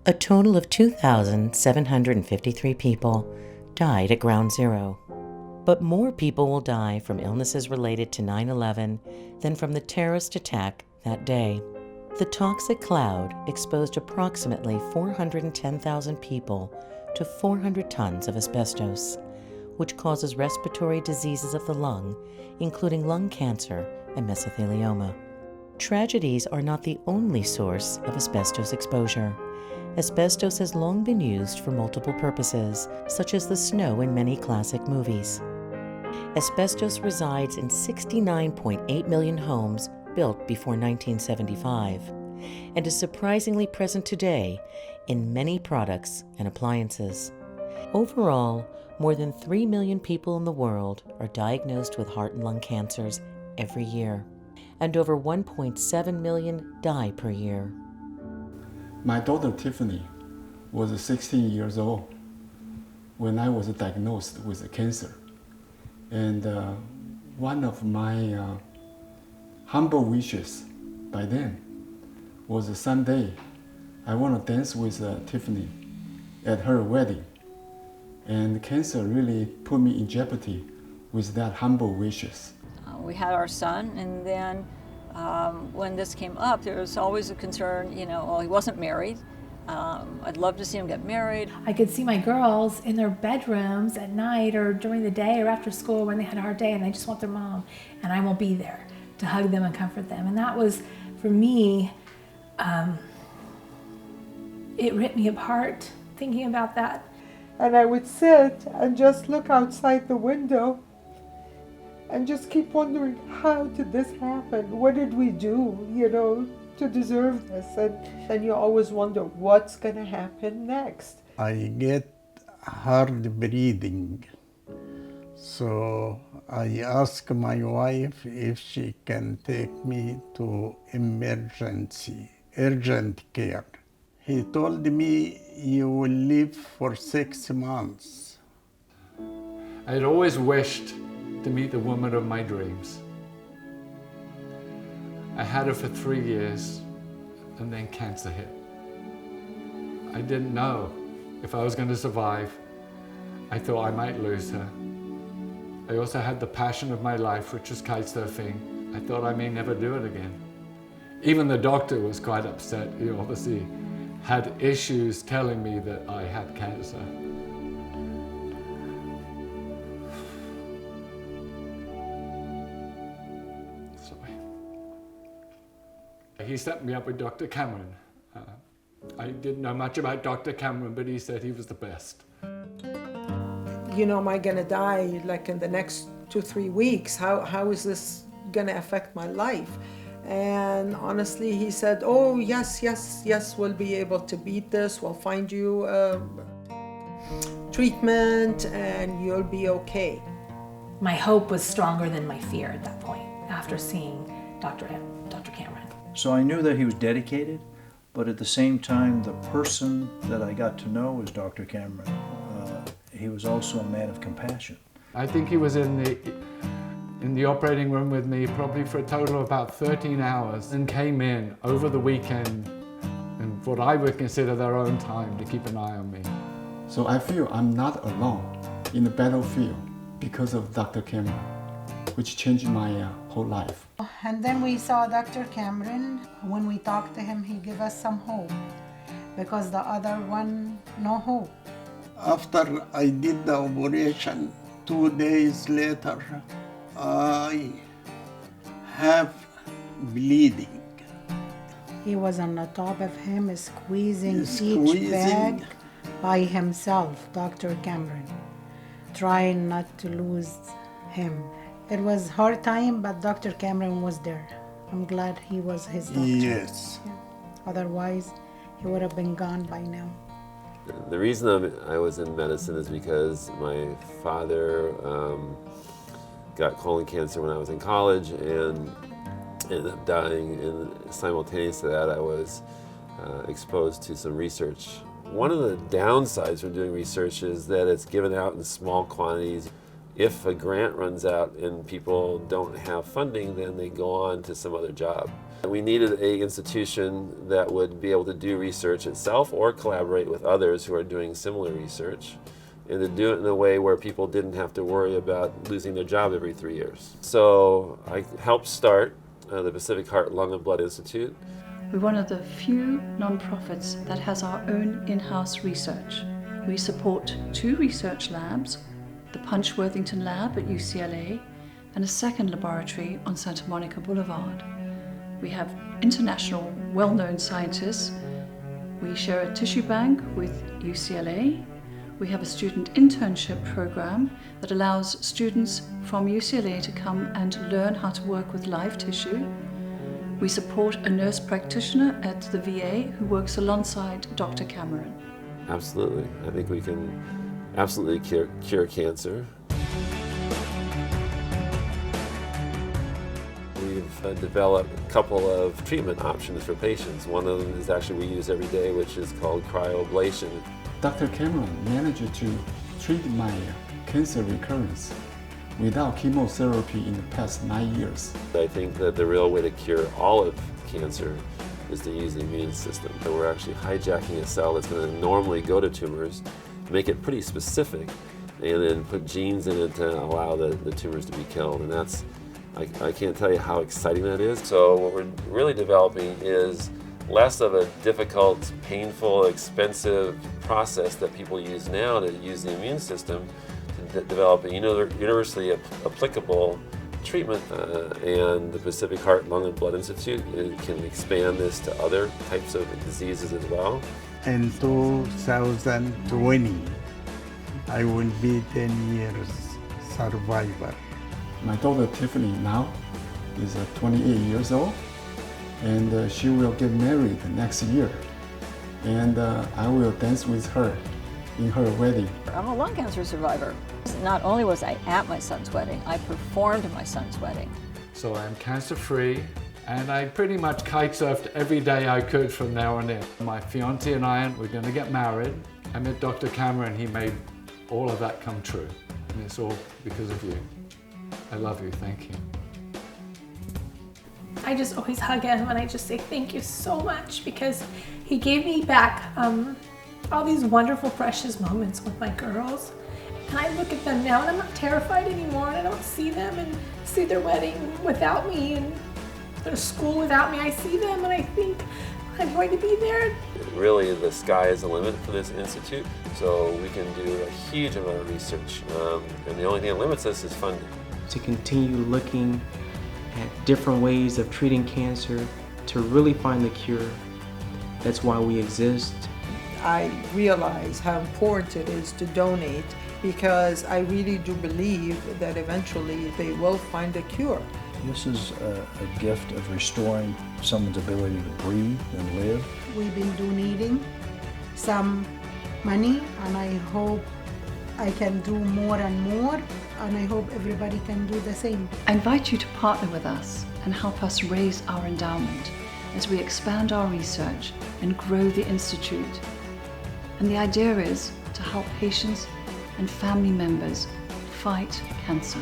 A total of 2,753 people died at Ground Zero. But more people will die from illnesses related to 9/11 than from the terrorist attack that day. The toxic cloud exposed approximately 410,000 people to 400 tons of asbestos, which causes respiratory diseases of the lung, including lung cancer and mesothelioma. Tragedies are not the only source of asbestos exposure. Asbestos has long been used for multiple purposes, such as the snow in many classic movies. Asbestos resides in 69.8 million homes built before 1975, and is surprisingly present today in many products and appliances. Overall, more than 3 million people in the world are diagnosed with heart and lung cancers every year, and over 1.7 million die per year. My daughter Tiffany was 16 years old when I was diagnosed with cancer. And one of my humble wishes by then was someday I want to dance with Tiffany at her wedding. And cancer really put me in jeopardy with that humble wishes. We had our son, and then when this came up, there was always a concern, well, he wasn't married. I'd love to see him get married. I could see my girls in their bedrooms at night or during the day or after school when they had a hard day and they just want their mom, and I won't be there to hug them and comfort them. And that was, for me, it ripped me apart thinking about that. And I would sit and just look outside the window and just keep wondering, how did this happen? What did we do, to deserve this? And then you always wonder what's going to happen next. I get hard breathing, so I ask my wife if she can take me to urgent care. He told me, you will live for 6 months. I had always wished to meet the woman of my dreams. I had her for 3 years, and then cancer hit. I didn't know if I was going to survive. I thought I might lose her. I also had the passion of my life, which was kite surfing. I thought I may never do it again. Even the doctor was quite upset. He obviously had issues telling me that I had cancer. He set me up with Dr. Cameron. I didn't know much about Dr. Cameron, but he said he was the best. Am I gonna die like in the next 2-3 weeks? How is this gonna affect my life? And honestly, he said, oh, yes, we'll be able to beat this. We'll find you treatment and you'll be okay. My hope was stronger than my fear at that point after seeing Dr. Cameron. So I knew that he was dedicated, but at the same time, the person that I got to know was Dr. Cameron. He was also a man of compassion. I think he was in the operating room with me probably for a total of about 13 hours and came in over the weekend in what I would consider their own time to keep an eye on me. So I feel I'm not alone in the battlefield because of Dr. Cameron, which changed my whole life. And then we saw Dr. Cameron. When we talked to him, he gave us some hope, because the other one, no hope. After I did the operation, 2 days later, I have bleeding. He was on the top of him, squeezing each bag by himself, Dr. Cameron, trying not to lose him. It was a hard time, but Dr. Cameron was there. I'm glad he was his doctor. Yes. Yeah. Otherwise, he would have been gone by now. The reason I was in medicine is because my father got colon cancer when I was in college and ended up dying, and simultaneous to that I was exposed to some research. One of the downsides from doing research is that it's given out in small quantities. If a grant runs out and people don't have funding, then they go on to some other job. We needed an institution that would be able to do research itself or collaborate with others who are doing similar research, and to do it in a way where people didn't have to worry about losing their job every 3 years. So I helped start the Pacific Heart, Lung and Blood Institute. We're one of the few nonprofits that has our own in-house research. We support 2 research labs, the Punch Worthington Lab at UCLA and a second laboratory on Santa Monica Boulevard. We have international well-known scientists. We share a tissue bank with UCLA. We have a student internship program that allows students from UCLA to come and learn how to work with live tissue. We support a nurse practitioner at the VA who works alongside Dr. Cameron. Absolutely. I think we can absolutely cure cancer. We've developed a couple of treatment options for patients. One of them is actually we use every day, which is called cryoablation. Dr. Cameron managed to treat my cancer recurrence without chemotherapy in the past 9 years. I think that the real way to cure all of cancer is to use the immune system. So we're actually hijacking a cell that's going to normally go to tumors, make it pretty specific, and then put genes in it to allow the tumors to be killed. And that's, I can't tell you how exciting that is. So what we're really developing is less of a difficult, painful, expensive process that people use now to use the immune system to develop a universally applicable treatment. And the Pacific Heart, Lung and Blood Institute can expand this to other types of diseases as well. In 2020, I will be 10 years survivor. My daughter Tiffany now is 28 years old, and she will get married next year. And I will dance with her in her wedding. I'm a lung cancer survivor. Not only was I at my son's wedding, I performed at my son's wedding. So I'm cancer-free, and I pretty much kite surfed every day I could from there on in. My fiance and I, we're going to get married. I met Dr. Cameron. He made all of that come true, and it's all because of you. I love you. Thank you. I just always hug him and I just say thank you so much, because he gave me back all these wonderful, precious moments with my girls. And I look at them now and I'm not terrified anymore, and I don't see them and see their wedding without me and their school without me. I see them and I think I'm going to be there. Really, the sky is the limit for this institute, so we can do a huge amount of research. And the only thing that limits us is funding. To continue looking at different ways of treating cancer, to really find the cure. That's why we exist. I realize how important it is to donate, because I really do believe that eventually they will find a cure. This is a gift of restoring someone's ability to breathe and live. We've been donating some money, and I hope I can do more and more, and I hope everybody can do the same. I invite you to partner with us and help us raise our endowment as we expand our research and grow the Institute. And the idea is to help patients and family members fight cancer.